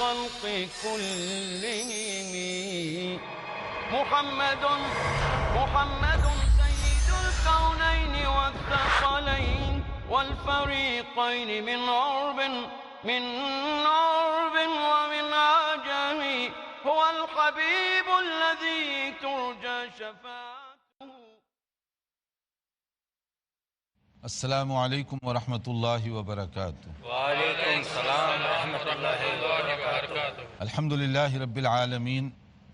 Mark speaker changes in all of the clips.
Speaker 1: الخلق كلهم محمد سيد الكونين والثقلين والفريقين من عرب ومن عجم هو الحبيب الذي ترجى شفاعته.
Speaker 2: السلام علیکم ورحمۃ اللہ وبرکاتہ.
Speaker 3: وعلیکم السلام ورحمۃ اللہ وبرکاتہ.
Speaker 2: الحمد للہ رب العالمین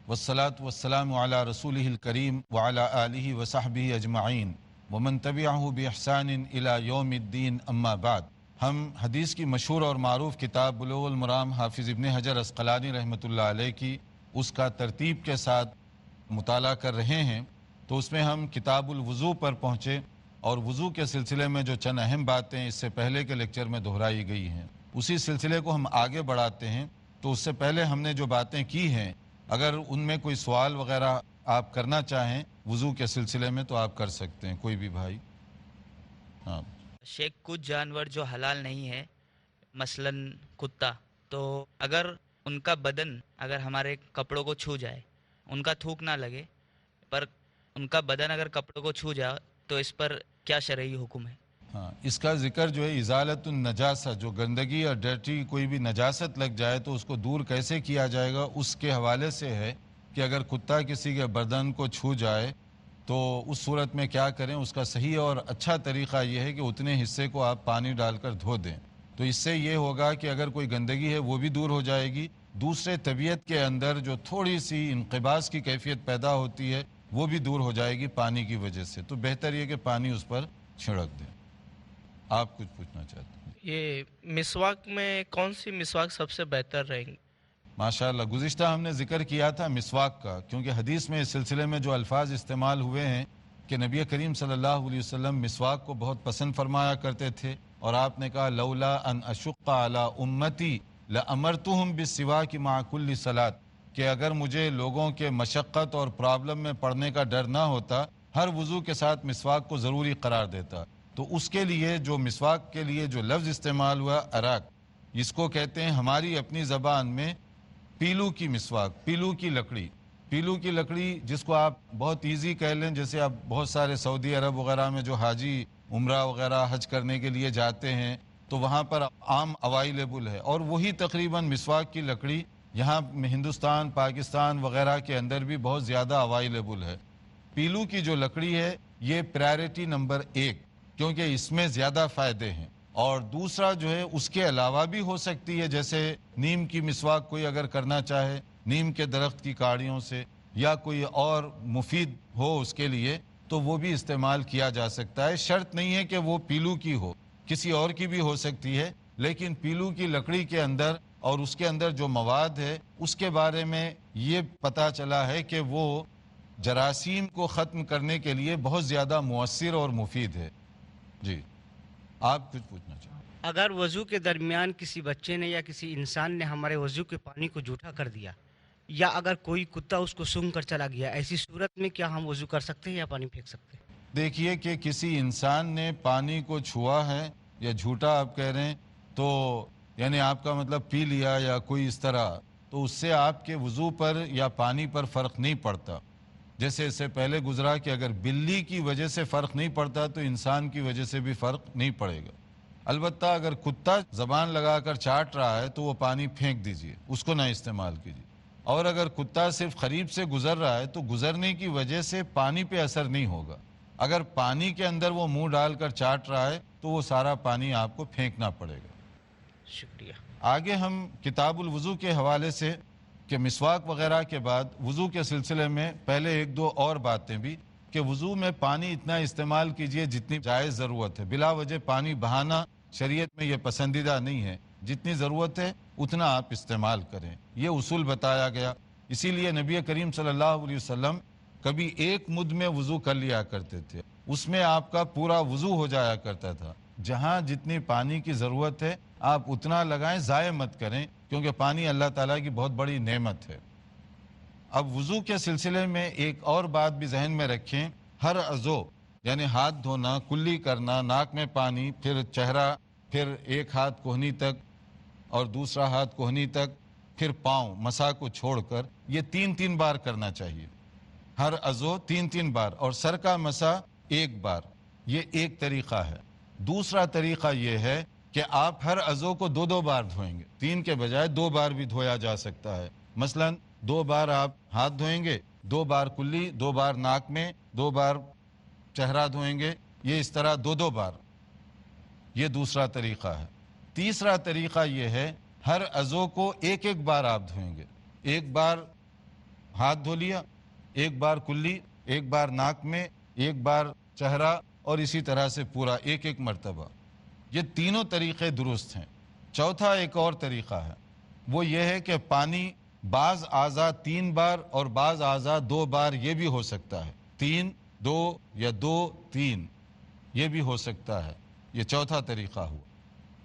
Speaker 2: والصلاة والسلام علی رسولہ الکریم وعلی آلہ وصحبہ اجمعین ومن تبعہ بإحسان الی یوم الدین. اما بعد، ہم حدیث کی مشہور اور معروف کتاب بلوغ المرام حافظ ابن حجر عسقلانی رحمۃ اللہ علیہ کی اس کا ترتیب کے ساتھ مطالعہ کر رہے ہیں. تو اس میں ہم کتاب الوضو پر پہنچے اور وضو کے سلسلے میں جو چند اہم باتیں اس سے پہلے کے لیکچر میں دہرائی گئی ہیں اسی سلسلے کو ہم آگے بڑھاتے ہیں. تو اس سے پہلے ہم نے جو باتیں کی ہیں اگر ان میں کوئی سوال وغیرہ آپ کرنا چاہیں وضو کے سلسلے میں تو آپ کر سکتے ہیں، کوئی بھی بھائی. ہاں
Speaker 4: شیخ، کچھ جانور جو حلال نہیں ہے مثلا کتا، تو اگر ان کا بدن اگر ہمارے کپڑوں کو چھو جائے، ان کا تھوک نہ لگے پر ان کا بدن اگر کپڑوں کو چھو جائے تو اس پر کیا شرعی حکم ہے؟
Speaker 2: ہاں، اس کا ذکر جو ہے ازالت النجاسہ، جو گندگی اور ڈرٹی کوئی بھی نجاست لگ جائے تو اس کو دور کیسے کیا جائے گا اس کے حوالے سے ہے کہ اگر کتا کسی کے بدن کو چھو جائے تو اس صورت میں کیا کریں. اس کا صحیح اور اچھا طریقہ یہ ہے کہ اتنے حصے کو آپ پانی ڈال کر دھو دیں. تو اس سے یہ ہوگا کہ اگر کوئی گندگی ہے وہ بھی دور ہو جائے گی، دوسرے طبیعت کے اندر جو تھوڑی سی انقباض کی کیفیت پیدا ہوتی ہے وہ بھی دور ہو جائے گی پانی کی وجہ سے. تو بہتر یہ کہ پانی اس پر چھڑک دیں. آپ کچھ پوچھنا چاہتے ہیں؟
Speaker 5: یہ مسواک میں کون سی مسواک سب سے بہتر رہیں گی؟
Speaker 2: ماشاءاللہ، گزشتہ ہم نے ذکر کیا تھا مسواک کا، کیونکہ حدیث میں اس سلسلے میں جو الفاظ استعمال ہوئے ہیں کہ نبی کریم صلی اللہ علیہ وسلم مسواک کو بہت پسند فرمایا کرتے تھے، اور آپ نے کہا لولا ان اشق علی امتی لامرتہم بالسواک مع کل صلاۃ، کہ اگر مجھے لوگوں کے مشقت اور پرابلم میں پڑنے کا ڈر نہ ہوتا ہر وضو کے ساتھ مسواک کو ضروری قرار دیتا. تو اس کے لیے جو مسواک کے لیے جو لفظ استعمال ہوا اراک، جس کو کہتے ہیں ہماری اپنی زبان میں پیلو کی مسواک، پیلو کی لکڑی. پیلو کی لکڑی جس کو آپ بہت ایزی کہہ لیں، جیسے آپ بہت سارے سعودی عرب وغیرہ میں جو حاجی عمرہ وغیرہ حج کرنے کے لیے جاتے ہیں تو وہاں پر عام اویلیبل ہے، اور وہی تقریباً مسواک کی لکڑی یہاں ہندوستان، پاکستان وغیرہ کے اندر بھی بہت زیادہ اویلیبل ہے. پیلو کی جو لکڑی ہے یہ پرائرٹی نمبر 1، کیونکہ اس میں زیادہ فائدے ہیں. اور دوسرا جو ہے اس کے علاوہ بھی ہو سکتی ہے، جیسے نیم کی مسواک کوئی اگر کرنا چاہے نیم کے درخت کی کاڑیوں سے، یا کوئی اور مفید ہو اس کے لیے تو وہ بھی استعمال کیا جا سکتا ہے. شرط نہیں ہے کہ وہ پیلو کی ہو، کسی اور کی بھی ہو سکتی ہے، لیکن پیلو کی لکڑی کے اندر اور اس کے اندر جو مواد ہے اس کے بارے میں یہ پتہ چلا ہے کہ وہ جراثیم کو ختم کرنے کے لیے بہت زیادہ مؤثر اور مفید ہے. جی آپ کچھ پوچھنا چاہیں؟
Speaker 6: اگر وضو کے درمیان کسی بچے نے یا کسی انسان نے ہمارے وضو کے پانی کو جھوٹا کر دیا، یا اگر کوئی کتا اس کو سونگھ کر چلا گیا، ایسی صورت میں کیا ہم وضو کر سکتے ہیں یا پانی پھینک سکتے ہیں؟
Speaker 2: دیکھیے کہ کسی انسان نے پانی کو چھوا ہے یا جھوٹا آپ کہہ رہے ہیں، تو یعنی آپ کا مطلب پی لیا یا کوئی اس طرح، تو اس سے آپ کے وضو پر یا پانی پر فرق نہیں پڑتا. جیسے اس سے پہلے گزرا کہ اگر بلی کی وجہ سے فرق نہیں پڑتا تو انسان کی وجہ سے بھی فرق نہیں پڑے گا. البتہ اگر کتا زبان لگا کر چاٹ رہا ہے تو وہ پانی پھینک دیجئے، اس کو نہ استعمال کیجیے. اور اگر کتا صرف قریب سے گزر رہا ہے تو گزرنے کی وجہ سے پانی پہ اثر نہیں ہوگا. اگر پانی کے اندر وہ منہ ڈال کر چاٹ رہا ہے تو وہ سارا پانی آپ کو پھینکنا پڑے گا.
Speaker 6: شکریہ.
Speaker 2: آگے ہم کتاب الوضو کے حوالے سے کہ مسواک وغیرہ کے بعد وضو کے سلسلے میں پہلے ایک دو اور باتیں بھی، کہ وضو میں پانی اتنا استعمال کیجئے جتنی جائز ضرورت ہے. بلا وجہ پانی بہانا شریعت میں یہ پسندیدہ نہیں ہے. جتنی ضرورت ہے اتنا آپ استعمال کریں، یہ اصول بتایا گیا. اسی لیے نبی کریم صلی اللہ علیہ وسلم کبھی ایک مد میں وضو کر لیا کرتے تھے، اس میں آپ کا پورا وضو ہو جایا کرتا تھا. جہاں جتنی پانی کی ضرورت ہے آپ اتنا لگائیں، ضائع مت کریں، کیونکہ پانی اللہ تعالیٰ کی بہت بڑی نعمت ہے. اب وضو کے سلسلے میں ایک اور بات بھی ذہن میں رکھیں، ہر عضو یعنی ہاتھ دھونا، کلی کرنا، ناک میں پانی، پھر چہرہ، پھر ایک ہاتھ کوہنی تک اور دوسرا ہاتھ کوہنی تک، پھر پاؤں مسا کو چھوڑ کر یہ 3 بار کرنا چاہیے. ہر عضو 3 بار، اور سر کا مسا 1 بار. یہ ایک طریقہ ہے. دوسرا طریقہ یہ ہے کہ آپ ہر عضو کو 2 بار دھوئیں گے. 3 کے بجائے 2 بار بھی دھویا جا سکتا ہے. مثلا 2 بار آپ ہاتھ دھوئیں گے، 2 بار کلی، 2 بار ناک میں، 2 بار چہرہ دھوئیں گے. یہ اس طرح 2 بار. یہ دوسرا طریقہ ہے. تیسرا طریقہ یہ ہے ہر عضو کو 1 بار آپ دھوئیں گے. 1 بار ہاتھ دھو لیا، 1 بار کلی، 1 بار ناک میں، 1 بار چہرہ، اور اسی طرح سے پورا 1 مرتبہ. یہ تینوں طریقے درست ہیں. چوتھا ایک اور طریقہ ہے، وہ یہ ہے کہ پانی بعض اعضاء 3 بار اور بعض اعضاء 2 بار یہ بھی ہو سکتا ہے. 3 2 یا 2 3 یہ بھی ہو سکتا ہے. یہ چوتھا طریقہ ہوا.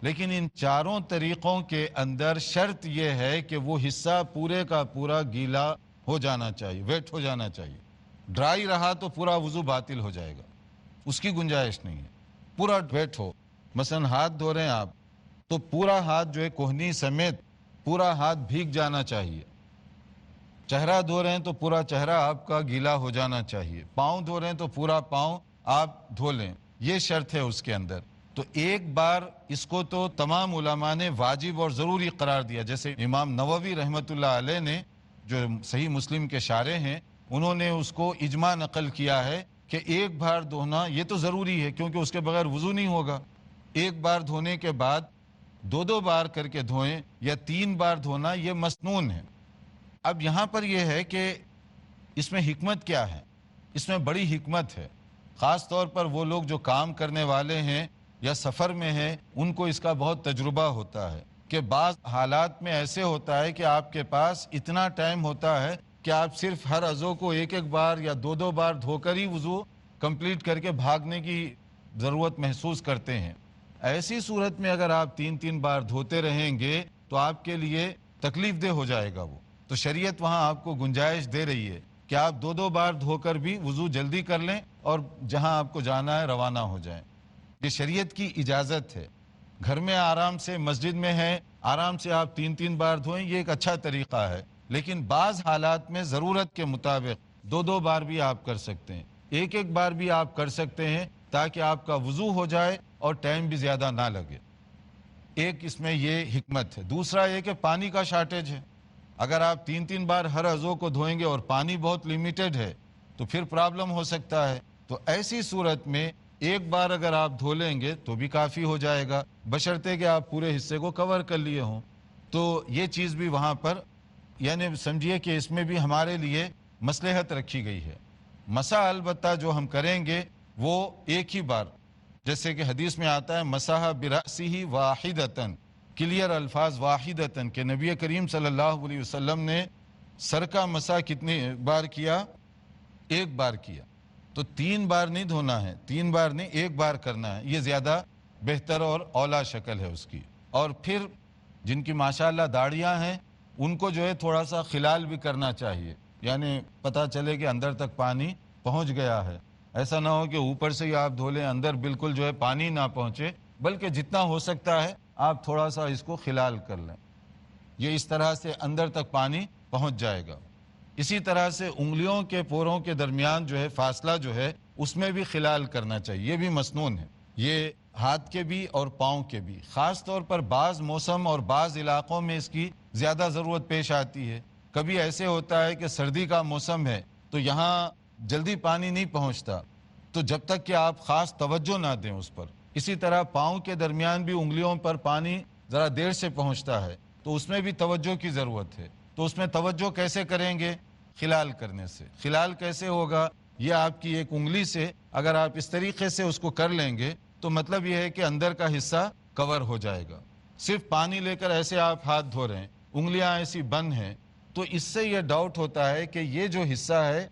Speaker 2: لیکن ان چاروں طریقوں کے اندر شرط یہ ہے کہ وہ حصہ پورے کا پورا گیلا ہو جانا چاہیے، ویٹ ہو جانا چاہیے. ڈرائی رہا تو پورا وضو باطل ہو جائے گا، اس کی گنجائش نہیں ہے. پورا ویٹ ہو. مثلا ہاتھ دھو رہے ہیں آپ تو پورا ہاتھ جو ہے کوہنی سمیت پورا ہاتھ بھیگ جانا چاہیے. چہرہ دھو رہے ہیں تو پورا چہرہ آپ کا گیلا ہو جانا چاہیے. پاؤں دھو رہے ہیں تو پورا پاؤں آپ دھو لیں. یہ شرط ہے اس کے اندر. تو 1 بار اس کو تو تمام علماء نے واجب اور ضروری قرار دیا. جیسے امام نووی رحمۃ اللہ علیہ نے جو صحیح مسلم کے شارح ہیں انہوں نے اس کو اجماع نقل کیا ہے کہ 1 بار دھونا یہ تو ضروری ہے، کیونکہ اس کے بغیر وضو نہیں ہوگا. 1 بار دھونے کے بعد 2 بار کر کے دھوئیں یا 3 بار دھونا یہ مسنون ہے. اب یہاں پر یہ ہے کہ اس میں حکمت کیا ہے؟ اس میں بڑی حکمت ہے. خاص طور پر وہ لوگ جو کام کرنے والے ہیں یا سفر میں ہیں ان کو اس کا بہت تجربہ ہوتا ہے کہ بعض حالات میں ایسے ہوتا ہے کہ آپ کے پاس اتنا ٹائم ہوتا ہے کہ آپ صرف ہر عضو کو 1 بار یا 2 بار دھو کر ہی وضو کمپلیٹ کر کے بھاگنے کی ضرورت محسوس کرتے ہیں. ایسی صورت میں اگر آپ 3 بار دھوتے رہیں گے تو آپ کے لیے تکلیف دہ ہو جائے گا وہ. تو شریعت وہاں آپ کو گنجائش دے رہی ہے کہ آپ 2 بار دھو کر بھی وضو جلدی کر لیں اور جہاں آپ کو جانا ہے روانہ ہو جائیں. یہ شریعت کی اجازت ہے. گھر میں آرام سے، مسجد میں ہے آرام سے آپ 3 بار دھوئیں، یہ ایک اچھا طریقہ ہے. لیکن بعض حالات میں ضرورت کے مطابق 2 بار بھی آپ کر سکتے ہیں، 1 بار بھی آپ کر سکتے ہیں تاکہ آپ کا وضو ہو جائے اور ٹائم بھی زیادہ نہ لگے. ایک اس میں یہ حکمت ہے. دوسرا یہ کہ پانی کا شارٹیج ہے. اگر آپ 3 بار ہر عضو کو دھوئیں گے اور پانی بہت لیمیٹڈ ہے تو پھر پرابلم ہو سکتا ہے. تو ایسی صورت میں 1 بار اگر آپ دھو لیں گے تو بھی کافی ہو جائے گا، بشرطے کہ آپ پورے حصے کو کور کر لیے ہوں. تو یہ چیز بھی وہاں پر یعنی سمجھیے کہ اس میں بھی ہمارے لیے مصلحت رکھی گئی ہے. مسح البتہ جو ہم کریں گے وہ 1 ہی بار، جیسے کہ حدیث میں آتا ہے مسح برأسہ واحدتاً، کلیئر الفاظ واحدتاً، کہ نبی کریم صلی اللہ علیہ وسلم نے سر کا مسح کتنی بار کیا؟ 1 بار کیا. تو 3 بار نہیں دھونا ہے، 3 بار نہیں 1 بار کرنا ہے. یہ زیادہ بہتر اور اولا شکل ہے اس کی. اور پھر جن کی ماشاءاللہ داڑیاں ہیں ان کو جو ہے تھوڑا سا خلال بھی کرنا چاہیے، یعنی پتہ چلے کہ اندر تک پانی پہنچ گیا ہے. ایسا نہ ہو کہ اوپر سے ہی آپ دھو لیں اندر بالکل جو ہے پانی نہ پہنچے، بلکہ جتنا ہو سکتا ہے آپ تھوڑا سا اس کو خلال کر لیں. یہ اس طرح سے اندر تک پانی پہنچ جائے گا. اسی طرح سے انگلیوں کے پوروں کے درمیان جو ہے فاصلہ جو ہے اس میں بھی خلال کرنا چاہیے. یہ بھی مسنون ہے، یہ ہاتھ کے بھی اور پاؤں کے بھی. خاص طور پر بعض موسم اور بعض علاقوں میں اس کی زیادہ ضرورت پیش آتی ہے. کبھی ایسے ہوتا ہے کہ سردی کا موسم ہے تو یہاں جلدی پانی نہیں پہنچتا، تو جب تک کہ آپ خاص توجہ نہ دیں اس پر. اسی طرح پاؤں کے درمیان بھی انگلیوں پر پانی ذرا دیر سے پہنچتا ہے تو اس میں بھی توجہ کی ضرورت ہے. تو اس میں توجہ کیسے کریں گے؟ خلال کرنے سے. خلال کیسے ہوگا؟ یہ آپ کی ایک انگلی سے اگر آپ اس طریقے سے اس کو کر لیں گے تو مطلب یہ ہے کہ اندر کا حصہ کور ہو جائے گا. صرف پانی لے کر ایسے آپ ہاتھ دھو رہے ہیں، انگلیاں ایسی بند ہیں، تو اس سے یہ ڈاؤٹ ہوتا ہے کہ یہ جو حصہ ہے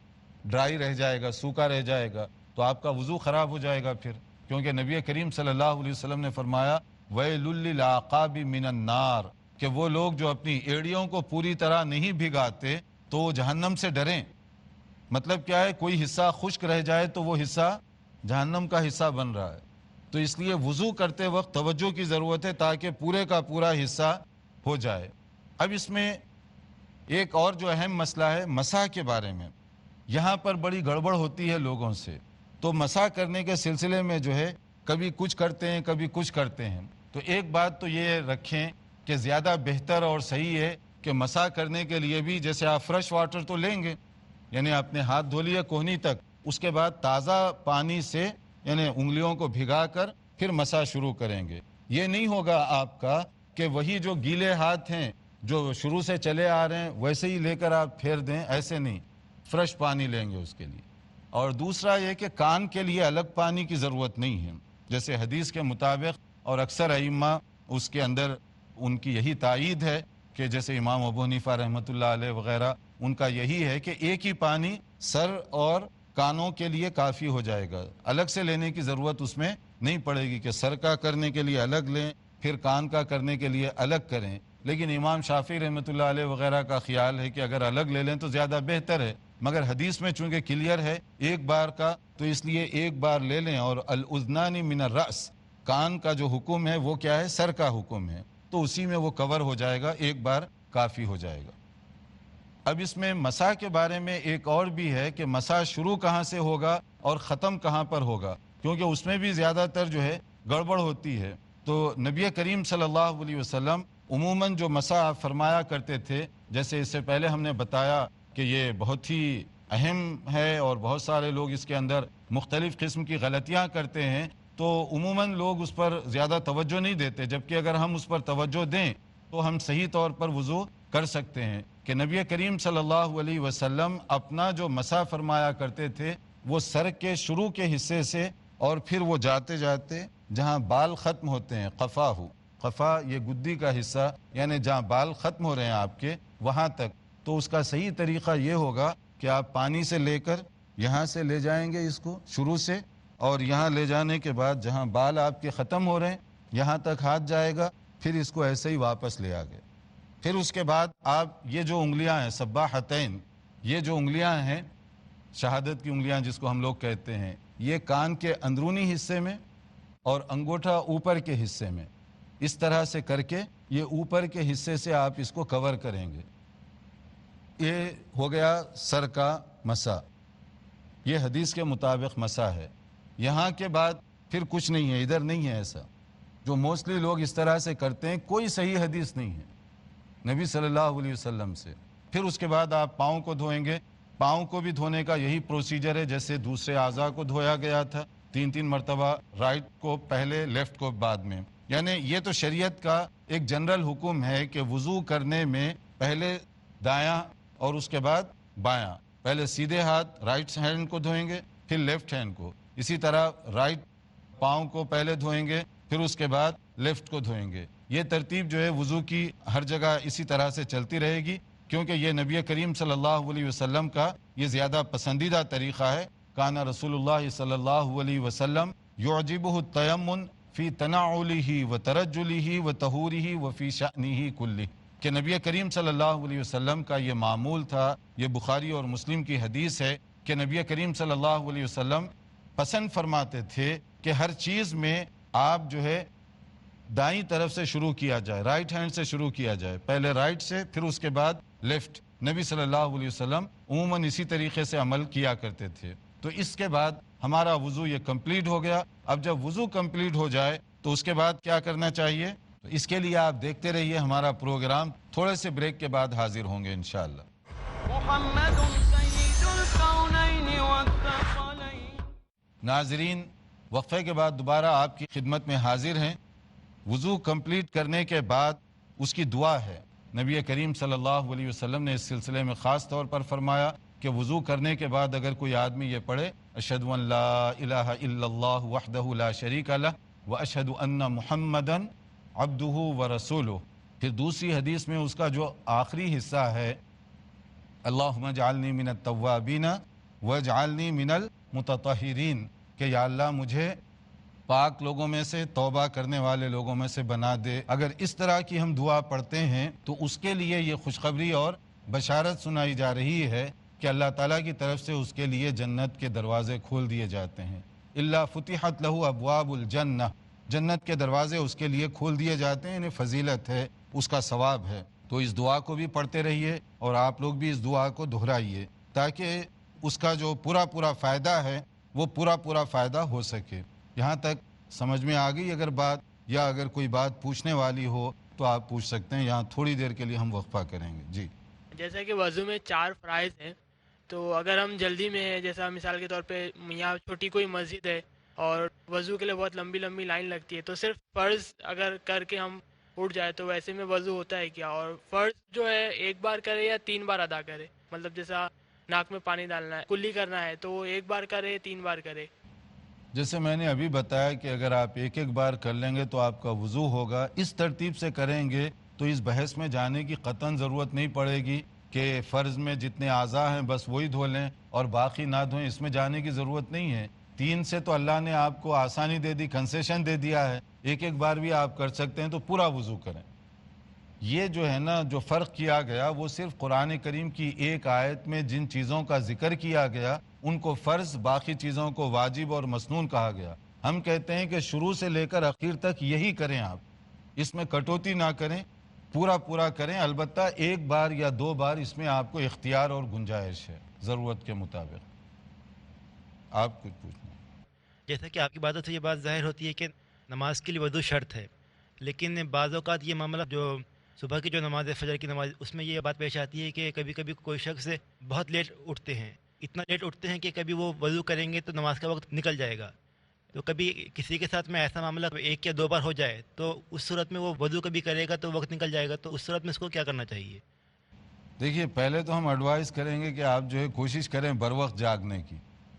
Speaker 2: ڈرائی رہ جائے گا، سوکھا رہ جائے گا، تو آپ کا وضو خراب ہو جائے گا پھر. کیونکہ نبی کریم صلی اللہ علیہ وسلم نے فرمایا وَيْلٌ لِّلْعَقَابِ مِنَ النَّارِ، کہ وہ لوگ جو اپنی ایڑیوں کو پوری طرح نہیں بھگاتے تو جہنم سے ڈریں. مطلب کیا ہے؟ کوئی حصہ خشک رہ جائے تو وہ حصہ جہنم کا حصہ بن رہا ہے. تو اس لیے وضو کرتے وقت توجہ کی ضرورت ہے تاکہ پورے کا پورا حصہ ہو جائے. اب اس میں ایک اور جو اہم مسئلہ ہے مسح کے بارے میں، یہاں پر بڑی گڑبڑ ہوتی ہے لوگوں سے. تو مسح کرنے کے سلسلے میں جو ہے کبھی کچھ کرتے ہیں کبھی کچھ کرتے ہیں. تو ایک بات تو یہ رکھیں کہ زیادہ بہتر اور صحیح ہے کہ مسح کرنے کے لیے بھی جیسے آپ فریش واٹر تو لیں گے، یعنی اپنے ہاتھ دھو لیے کوہنی تک، اس کے بعد تازہ پانی سے یعنی انگلیوں کو بھگا کر پھر مسح شروع کریں گے. یہ نہیں ہوگا آپ کا کہ وہی جو گیلے ہاتھ ہیں جو شروع سے چلے آ رہے ہیں ویسے ہی لے کر آپ پھیر دیں، ایسے نہیں، فریش پانی لیں گے اس کے لیے. اور دوسرا یہ کہ کان کے لیے الگ پانی کی ضرورت نہیں ہے، جیسے حدیث کے مطابق اور اکثر ائمہ اس کے اندر ان کی یہی تائید ہے کہ جیسے امام ابو حنیفہ رحمۃ اللہ علیہ وغیرہ ان کا یہی ہے کہ ایک ہی پانی سر اور کانوں کے لیے کافی ہو جائے گا، الگ سے لینے کی ضرورت اس میں نہیں پڑے گی کہ سر کا کرنے کے لیے الگ لیں پھر کان کا کرنے کے لیے الگ کریں. لیکن امام شافعی رحمۃ اللہ علیہ وغیرہ کا خیال ہے کہ اگر الگ لے لیں تو زیادہ بہتر ہے، مگر حدیث میں چونکہ کلیئر ہے ایک بار کا، تو اس لیے ایک بار لے لیں. اور الاذنان من الراس، کان کا جو حکم ہے وہ کیا ہے؟ سر کا حکم ہے، تو اسی میں وہ کور ہو جائے گا، ایک بار کافی ہو جائے گا. اب اس میں مسح کے بارے میں ایک اور بھی ہے کہ مسح شروع کہاں سے ہوگا اور ختم کہاں پر ہوگا، کیونکہ اس میں بھی زیادہ تر جو ہے گڑبڑ ہوتی ہے. تو نبی کریم صلی اللہ علیہ وسلم عموماً جو مسح فرمایا کرتے تھے، جیسے اس سے پہلے ہم نے بتایا کہ یہ بہت ہی اہم ہے اور بہت سارے لوگ اس کے اندر مختلف قسم کی غلطیاں کرتے ہیں، تو عموماً لوگ اس پر زیادہ توجہ نہیں دیتے، جبکہ اگر ہم اس پر توجہ دیں تو ہم صحیح طور پر وضو کر سکتے ہیں. کہ نبی کریم صلی اللہ علیہ وسلم اپنا جو مسح فرمایا کرتے تھے وہ سر کے شروع کے حصے سے اور پھر وہ جاتے جاتے جہاں بال ختم ہوتے ہیں، قفا یہ گدی کا حصہ، یعنی جہاں بال ختم ہو رہے ہیں آپ کے وہاں تک. تو اس کا صحیح طریقہ یہ ہوگا کہ آپ پانی سے لے کر یہاں سے لے جائیں گے اس کو شروع سے، اور یہاں لے جانے کے بعد جہاں بال آپ کے ختم ہو رہے ہیں یہاں تک ہاتھ جائے گا، پھر اس کو ایسے ہی واپس لے آگے. پھر اس کے بعد آپ یہ جو انگلیاں ہیں سباحتین، یہ جو انگلیاں ہیں شہادت کی انگلیاں جس کو ہم لوگ کہتے ہیں، یہ کان کے اندرونی حصے میں اور انگوٹھا اوپر کے حصے میں اس طرح سے کر کے یہ اوپر کے حصے سے آپ اس کو کور کریں گے. یہ ہو گیا سر کا مسح، یہ حدیث کے مطابق مسح ہے. یہاں کے بعد پھر کچھ نہیں ہے، ادھر نہیں ہے ایسا جو موسٹلی لوگ اس طرح سے کرتے ہیں، کوئی صحیح حدیث نہیں ہے نبی صلی اللہ علیہ وسلم سے. پھر اس کے بعد آپ پاؤں کو دھوئیں گے. پاؤں کو بھی دھونے کا یہی پروسیجر ہے جیسے دوسرے اعضاء کو دھویا گیا تھا، 3 مرتبہ، رائٹ کو پہلے، لیفٹ کو بعد میں. یعنی یہ تو شریعت کا ایک جنرل حکم ہے کہ وضو کرنے میں پہلے دایاں اور اس کے بعد بایاں، پہلے سیدھے ہاتھ رائٹ ہینڈ کو دھوئیں گے پھر لیفٹ ہینڈ کو، اسی طرح رائٹ پاؤں کو پہلے دھوئیں گے پھر اس کے بعد لیفٹ کو دھوئیں گے. یہ ترتیب جو ہے وضو کی ہر جگہ اسی طرح سے چلتی رہے گی، کیونکہ یہ نبی کریم صلی اللہ علیہ وسلم کا یہ زیادہ پسندیدہ طریقہ ہے. کان رسول اللہ صلی اللہ علیہ وسلم یعجبہ التیمم فی تنعلہ و ترجلہ و طہورہ و فی شأنہ کلہ، کہ نبی کریم صلی اللہ علیہ وسلم کا یہ معمول تھا. یہ بخاری اور مسلم کی حدیث ہے کہ نبی کریم صلی اللہ علیہ وسلم پسند فرماتے تھے کہ ہر چیز میں آپ جو ہے دائیں طرف سے شروع کیا جائے، رائٹ ہینڈ سے شروع کیا جائے، پہلے رائٹ سے پھر اس کے بعد لیفٹ. نبی صلی اللہ علیہ وسلم عموماً اسی طریقے سے عمل کیا کرتے تھے. تو اس کے بعد ہمارا وضو یہ کمپلیٹ ہو گیا. اب جب وضو کمپلیٹ ہو جائے تو اس کے بعد کیا کرنا چاہیے؟ تو اس کے لیے آپ دیکھتے رہیے ہمارا پروگرام. تھوڑے سے بریک کے بعد حاضر ہوں گے انشاءاللہ.
Speaker 1: محمد سید الکونین والثقلین.
Speaker 2: ناظرین، وقفے کے بعد دوبارہ آپ کی خدمت میں حاضر ہیں. وضو کمپلیٹ کرنے کے بعد اس کی دعا ہے. نبی کریم صلی اللہ علیہ وسلم نے اس سلسلے میں خاص طور پر فرمایا کہ وضو کرنے کے بعد اگر کوئی آدمی یہ پڑھے اشہد ان لا الہ الا اللہ وحدہ لا شریک لہ واشہد ان محمدا عبدہ ورسولہ. پھر دوسری حدیث میں اس کا جو آخری حصہ ہے اللہم اجعلنی من التوابین واجعلنی من المتطہرین، کہ یا اللہ مجھے پاک لوگوں میں سے، توبہ کرنے والے لوگوں میں سے بنا دے. اگر اس طرح کی ہم دعا پڑھتے ہیں تو اس کے لیے یہ خوشخبری اور بشارت سنائی جا رہی ہے کہ اللہ تعالیٰ کی طرف سے اس کے لیے جنت کے دروازے کھول دیے جاتے ہیں. الا فتحت لہ ابواب الجنہ، جنت کے دروازے اس کے لیے کھول دیے جاتے ہیں. یعنی فضیلت ہے، اس کا ثواب ہے. تو اس دعا کو بھی پڑھتے رہیے اور آپ لوگ بھی اس دعا کو دہرائیے تاکہ اس کا جو پورا فائدہ ہے وہ پورا فائدہ ہو سکے. یہاں تک سمجھ میں آ گئی اگر بات، یا اگر کوئی بات پوچھنے والی ہو تو آپ پوچھ سکتے ہیں. یہاں تھوڑی دیر کے لیے ہم وقفہ کریں گے. جی.
Speaker 7: جیسا کہ وضو میں 4 فرائض ہیں، تو اگر ہم جلدی میں ہیں، جیسا مثال کے طور پہ یہاں چھوٹی کوئی مسجد ہے اور وضو کے لیے بہت لمبی لائن لگتی ہے، تو صرف فرض اگر کر کے ہم اٹھ جائے تو ویسے میں وضو ہوتا ہے کیا؟ اور فرض جو ہے ایک بار کرے یا 3 بار ادا کرے؟ مطلب جیسا ناک میں پانی ڈالنا ہے، کلی کرنا ہے، تو وہ ایک بار کرے 3 بار کرے؟
Speaker 2: جیسے میں نے ابھی بتایا کہ اگر آپ ایک بار کر لیں گے تو آپ کا وضو ہوگا. اس ترتیب سے کریں گے تو اس بحث میں جانے کی قطعاً ضرورت نہیں پڑے گی کہ فرض میں جتنے اعضاء ہیں بس وہی دھو لیں اور باقی نہ دھوئیں. اس میں جانے کی ضرورت نہیں ہے. 3 سے تو اللہ نے آپ کو آسانی دے دی، کنسیشن دے دیا ہے. ایک بار بھی آپ کر سکتے ہیں تو پورا وضو کریں. یہ جو ہے نا جو فرق کیا گیا وہ صرف قرآن کریم کی ایک آیت میں جن چیزوں کا ذکر کیا گیا ان کو فرض، باقی چیزوں کو واجب اور مسنون کہا گیا. ہم کہتے ہیں کہ شروع سے لے کر اخیر تک یہی کریں، آپ اس میں کٹوتی نہ کریں، پورا کریں. البتہ 1 بار یا 2 بار اس میں آپ کو اختیار اور گنجائش ہے ضرورت کے مطابق. آپ کچھ پوچھنا؟
Speaker 8: جیسا کہ آپ کی باتوں سے یہ بات ظاہر ہوتی ہے کہ نماز کے لیے وضو شرط ہے، لیکن بعض اوقات یہ معاملہ جو صبح کی جو نماز ہے، فجر کی نماز، اس میں یہ بات پیش آتی ہے کہ کبھی کبھی کوئی شخص بہت لیٹ اٹھتے ہیں، اتنا لیٹ اٹھتے ہیں کہ کبھی وہ وضو کریں گے تو نماز کا وقت نکل جائے گا. تو کبھی کسی کے ساتھ میں ایسا معاملہ 1 یا 2 بار ہو جائے تو اس صورت میں وہ وضو کبھی کرے گا تو وقت نکل جائے گا، تو اس صورت میں اس کو کیا کرنا چاہیے؟
Speaker 2: دیکھیے، پہلے تو ہم ایڈوائز کریں گے کہ آپ جو ہے کوشش کریں بر وقت جاگنے کی،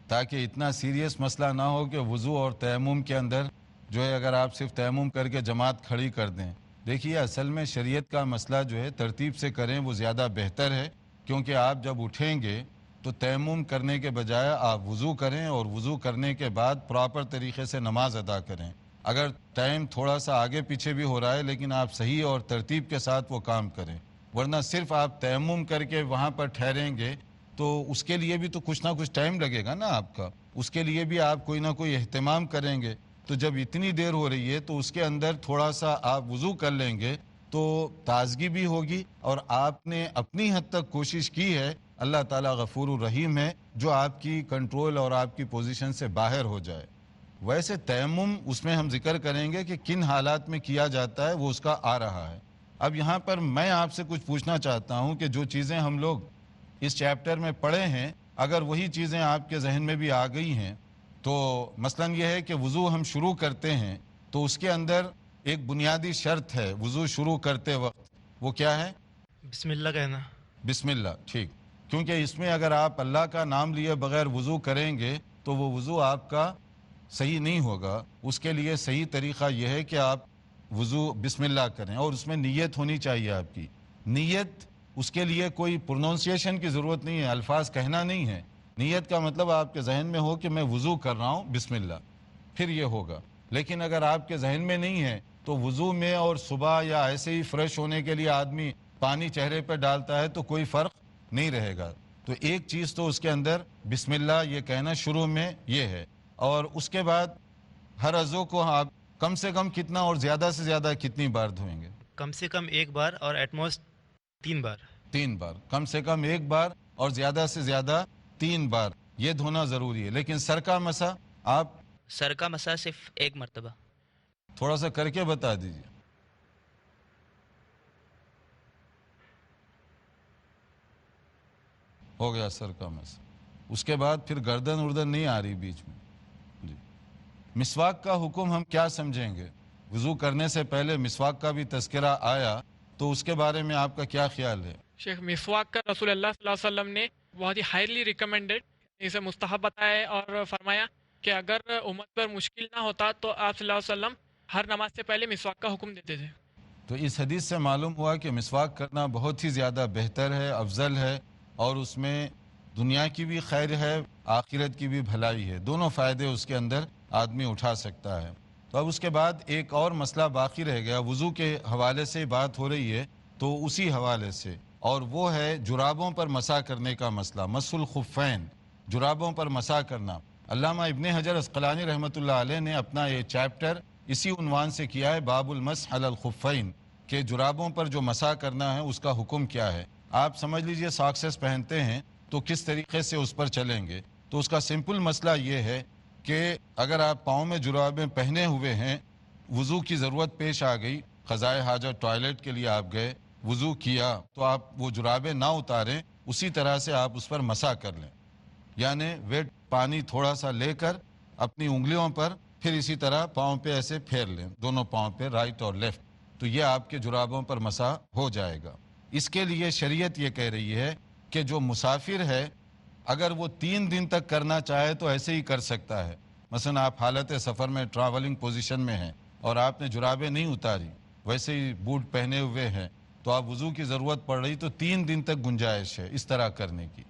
Speaker 2: تاکہ اتنا سیریس مسئلہ نہ ہو کہ وضو اور تیمم کے اندر جو ہے اگر آپ صرف تیمم کر کے جماعت کھڑی کر دیں. دیکھیے، اصل میں شریعت کا مسئلہ جو ہے ترتیب سے کریں وہ زیادہ بہتر ہے، کیونکہ آپ جب اٹھیں گے تو تیمم کرنے کے بجائے آپ وضو کریں اور وضو کرنے کے بعد پراپر طریقے سے نماز ادا کریں. اگر ٹائم تھوڑا سا آگے پیچھے بھی ہو رہا ہے لیکن آپ صحیح اور ترتیب کے ساتھ وہ کام کریں، ورنہ صرف آپ تیمم کر کے وہاں پر ٹھہریں گے تو اس کے لیے بھی تو کچھ نہ کچھ ٹائم لگے گا نا آپ کا. اس کے لیے بھی آپ کوئی نہ کوئی اہتمام کریں گے. تو جب اتنی دیر ہو رہی ہے تو اس کے اندر تھوڑا سا آپ وضو کر لیں گے تو تازگی بھی ہوگی اور آپ نے اپنی حد تک کوشش کی ہے. اللہ تعالیٰ غفور الرحیم ہے جو آپ کی کنٹرول اور آپ کی پوزیشن سے باہر ہو جائے. ویسے تیمم اس میں ہم ذکر کریں گے کہ کن حالات میں کیا جاتا ہے، وہ اس کا آ رہا ہے. اب یہاں پر میں آپ سے کچھ پوچھنا چاہتا ہوں کہ جو چیزیں ہم لوگ اس چیپٹر میں پڑھے ہیں اگر وہی چیزیں آپ کے ذہن میں بھی آ گئی ہیں تو مثلا یہ ہے کہ وضو ہم شروع کرتے ہیں تو اس کے اندر ایک بنیادی شرط ہے وضو شروع کرتے وقت، وہ کیا ہے؟
Speaker 8: بسم اللہ کہنا.
Speaker 2: بسم اللہ. ٹھیک، کیونکہ اس میں اگر آپ اللہ کا نام لیے بغیر وضو کریں گے تو وہ وضو آپ کا صحیح نہیں ہوگا. اس کے لیے صحیح طریقہ یہ ہے کہ آپ وضو بسم اللہ کریں اور اس میں نیت ہونی چاہیے. آپ کی نیت، اس کے لیے کوئی پروننسیشن کی ضرورت نہیں ہے، الفاظ کہنا نہیں ہے. نیت کا مطلب آپ کے ذہن میں ہو کہ میں وضو کر رہا ہوں بسم اللہ، پھر یہ ہوگا. لیکن اگر آپ کے ذہن میں نہیں ہے تو وضو میں اور صبح یا ایسے ہی فریش ہونے کے لیے آدمی پانی چہرے پہ ڈالتا ہے تو کوئی فرق نہیں رہے گا. تو ایک چیز تو اس کے اندر بسم اللہ یہ کہنا شروع میں یہ ہے. اور اس کے بعد ہر عضو کو آپ کم سے کم کتنا اور زیادہ سے زیادہ کتنی بار دھوئیں گے؟
Speaker 8: کم سے کم 1 بار اور ایٹ موسٹ 3 بار.
Speaker 2: 3 بار، کم سے کم 1 بار اور زیادہ سے زیادہ 3 بار یہ دھونا ضروری ہے. لیکن سر کا مسا، آپ
Speaker 4: سر کا مسا صرف 1 مرتبہ.
Speaker 2: تھوڑا سا کر کے بتا دیجیے. ہو گیا سر کا مسا. اس کے بعد پھر گردن اردن نہیں آ رہی بیچ میں. جی. مسواک کا حکم ہم کیا سمجھیں گے؟ وضو کرنے سے پہلے مسواک کا بھی تذکرہ آیا تو اس کے بارے میں آپ کا کیا خیال ہے؟
Speaker 9: شیخ، مسواک کا رسول اللہ صلی اللہ علیہ وسلم نے بہت ہی ہائیلی ریکمینڈڈ، اسے مستحب بتایا اور فرمایا کہ اگر امت پر مشکل نہ ہوتا تو آپ صلی اللہ علیہ وسلم ہر نماز سے پہلے مسواک کا حکم دیتے تھے.
Speaker 2: تو اس حدیث سے معلوم ہوا کہ مسواک کرنا بہت ہی زیادہ بہتر ہے، افضل ہے، اور اس میں دنیا کی بھی خیر ہے، آخرت کی بھی بھلائی ہے. دونوں فائدے اس کے اندر آدمی اٹھا سکتا ہے. تو اب اس کے بعد ایک اور مسئلہ باقی رہ گیا. وضو کے حوالے سے بات ہو رہی ہے تو اسی حوالے سے، اور وہ ہے جرابوں پر مسح کرنے کا مسئلہ. مسح الخفین، جرابوں پر مسح کرنا. علامہ ابن حجر عسقلانی رحمۃ اللہ علیہ نے اپنا یہ چیپٹر اسی عنوان سے کیا ہے، باب المسح علی الخفین، کہ جرابوں پر جو مسح کرنا ہے اس کا حکم کیا ہے. آپ سمجھ لیجئے ساکسز پہنتے ہیں تو کس طریقے سے اس پر چلیں گے. تو اس کا سمپل مسئلہ یہ ہے کہ اگر آپ پاؤں میں جرابیں پہنے ہوئے ہیں, وضو کی ضرورت پیش آ گئی, قضائے حاجت ٹوائلٹ کے لیے آپ گئے, وضو کیا, تو آپ وہ جرابیں نہ اتاریں, اسی طرح سے آپ اس پر مسح کر لیں. یعنی ویٹ پانی تھوڑا سا لے کر اپنی انگلیوں پر پھر اسی طرح پاؤں پہ ایسے پھیر لیں, دونوں پاؤں پہ, رائٹ اور لیفٹ, تو یہ آپ کے جرابوں پر مسح ہو جائے گا. اس کے لیے شریعت یہ کہہ رہی ہے کہ جو مسافر ہے اگر وہ 3 دن تک کرنا چاہے تو ایسے ہی کر سکتا ہے. مثلا آپ حالت سفر میں ٹریولنگ پوزیشن میں ہیں اور آپ نے جرابیں نہیں اتاری, ویسے ہی بوٹ پہنے ہوئے ہیں, تو آپ وضو کی ضرورت پڑ رہی تو 3 دن تک گنجائش ہے اس طرح کرنے کی.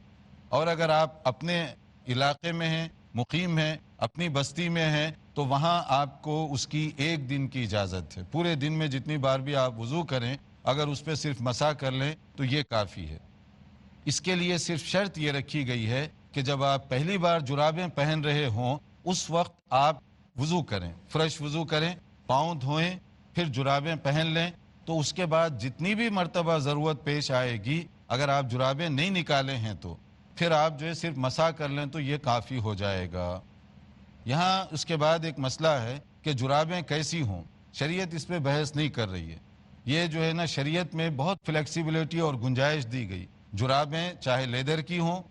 Speaker 2: اور اگر آپ اپنے علاقے میں ہیں, مقیم ہیں, اپنی بستی میں ہیں, تو وہاں آپ کو اس کی 1 دن کی اجازت ہے. پورے دن میں جتنی بار بھی آپ وضو کریں اگر اس پہ صرف مسح کر لیں تو یہ کافی ہے. اس کے لیے صرف شرط یہ رکھی گئی ہے کہ جب آپ پہلی بار جرابیں پہن رہے ہوں اس وقت آپ وضو کریں, فریش وضو کریں, پاؤں دھوئیں, پھر جرابیں پہن لیں. تو اس کے بعد جتنی بھی مرتبہ ضرورت پیش آئے گی اگر آپ جرابیں نہیں نکالے ہیں تو پھر آپ جو ہے صرف مسح کر لیں تو یہ کافی ہو جائے گا. یہاں اس کے بعد ایک مسئلہ ہے کہ جرابیں کیسی ہوں. شریعت اس پہ بحث نہیں کر رہی ہے. یہ جو ہے نا شریعت میں بہت فلیکسیبلٹی اور گنجائش دی گئی. جرابیں چاہے لیدر کی ہوں,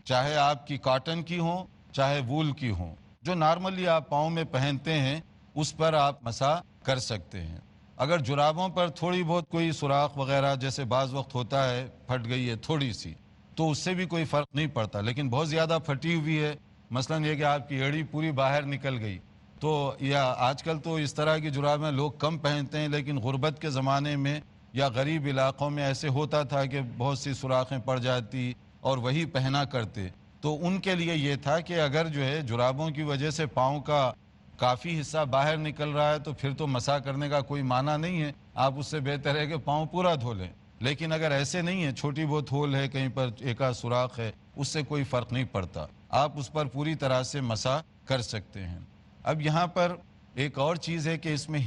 Speaker 2: چاہے آپ کی کاٹن کی ہوں, چاہے وول کی ہوں, جو نارملی آپ پاؤں میں پہنتے ہیں اس پر آپ مسح کر سکتے ہیں. اگر جرابوں پر تھوڑی بہت کوئی سوراخ وغیرہ جیسے بعض وقت ہوتا ہے, پھٹ گئی ہے تھوڑی سی, تو اس سے بھی کوئی فرق نہیں پڑتا. لیکن بہت زیادہ پھٹی ہوئی ہے, مثلا یہ کہ آپ کی ایڑی پوری باہر نکل گئی, تو یا آج کل تو اس طرح کی جرابیں لوگ کم پہنتے ہیں, لیکن غربت کے زمانے میں یا غریب علاقوں میں ایسے ہوتا تھا کہ بہت سی سوراخیں پڑ جاتی اور وہی پہنا کرتے. تو ان کے لیے یہ تھا کہ اگر جو ہے جرابوں کی وجہ سے پاؤں کا کافی حصہ باہر نکل رہا ہے تو پھر تو مسح کرنے کا کوئی معنی نہیں ہے, آپ اس سے بہتر ہے کہ پاؤں پورا دھو لیں. لیکن اگر ایسے نہیں ہے, چھوٹی بہت ہول ہے, کہیں پر ایک آدھ سوراخ ہے, اس سے کوئی فرق نہیں پڑتا, آپ اس پر پوری طرح سے مسح کر سکتے ہیں. اب یہاں پر ایک اور چیز ہے کہ اس میں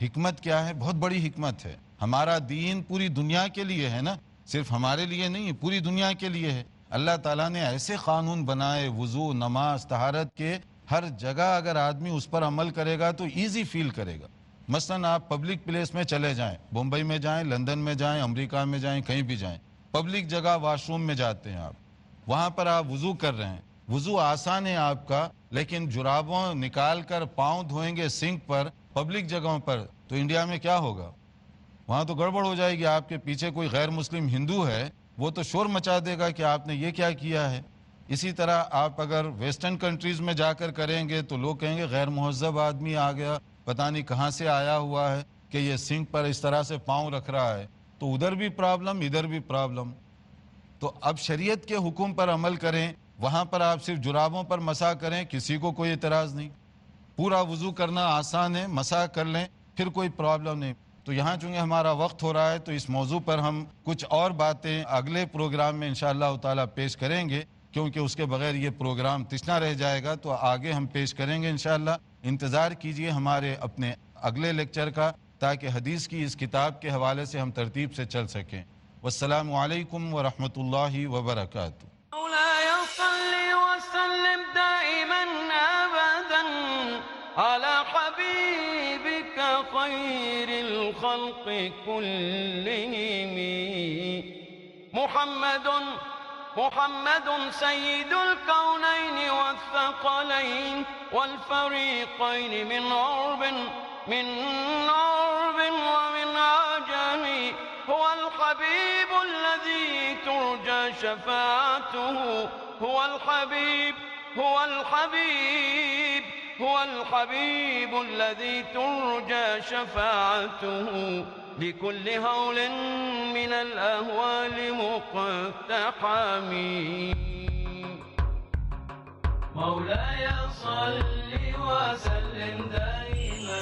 Speaker 2: حکمت کیا ہے؟ بہت بڑی حکمت ہے. ہمارا دین پوری دنیا کے لیے ہے نا, صرف ہمارے لیے نہیں ہے, پوری دنیا کے لیے ہے. اللہ تعالیٰ نے ایسے قانون بنائے وضو, نماز, طہارت کے, ہر جگہ اگر آدمی اس پر عمل کرے گا تو ایزی فیل کرے گا. مثلا آپ پبلک پلیس میں چلے جائیں, بمبئی میں جائیں, لندن میں جائیں, امریکہ میں جائیں, کہیں بھی جائیں, پبلک جگہ واش روم میں جاتے ہیں آپ, وہاں پر آپ وضو کر رہے ہیں, وضو آسان ہے آپ کا, لیکن جرابوں نکال کر پاؤں دھوئیں گے سنک پر پبلک جگہوں پر, تو انڈیا میں کیا ہوگا؟ وہاں تو گڑبڑ ہو جائے گی. آپ کے پیچھے کوئی غیر مسلم ہندو ہے, وہ تو شور مچا دے گا کہ آپ نے یہ کیا کیا ہے. اسی طرح آپ اگر ویسٹرن کنٹریز میں جا کر کریں گے تو لوگ کہیں گے غیر مہذب آدمی آ گیا, پتہ نہیں کہاں سے آیا ہوا ہے کہ یہ سنک پر اس طرح سے پاؤں رکھ رہا ہے. تو ادھر بھی پرابلم, ادھر بھی پرابلم. تو اب شریعت کے حکم پر عمل کریں, وہاں پر آپ صرف جرابوں پر مسح کریں, کسی کو کوئی اعتراض نہیں. پورا وضو کرنا آسان ہے, مسح کر لیں, پھر کوئی پرابلم نہیں. تو یہاں چونکہ ہمارا وقت ہو رہا ہے تو اس موضوع پر ہم کچھ اور باتیں اگلے پروگرام میں انشاءاللہ تعالی پیش کریں گے, کیونکہ اس کے بغیر یہ پروگرام تشنا رہ جائے گا. تو آگے ہم پیش کریں گے انشاءاللہ. انتظار کیجئے ہمارے اپنے اگلے لیکچر کا, تاکہ حدیث کی اس کتاب کے حوالے سے ہم ترتیب سے چل سکیں. والسلام علیکم ورحمۃ اللہ وبرکاتہ.
Speaker 1: مولاي صل وسلم دائما أبدا على حبيبك خير الخلق كلهم محمد سيد الكونين والثقلين والفريقين من عرب ومن عجم. هو الحبيب الذي ترجى شفاعته, هو الحبيب الذي ترجى شفاعته لكل هول من الأهوال مقتحم. مولاي صل وسلم دائما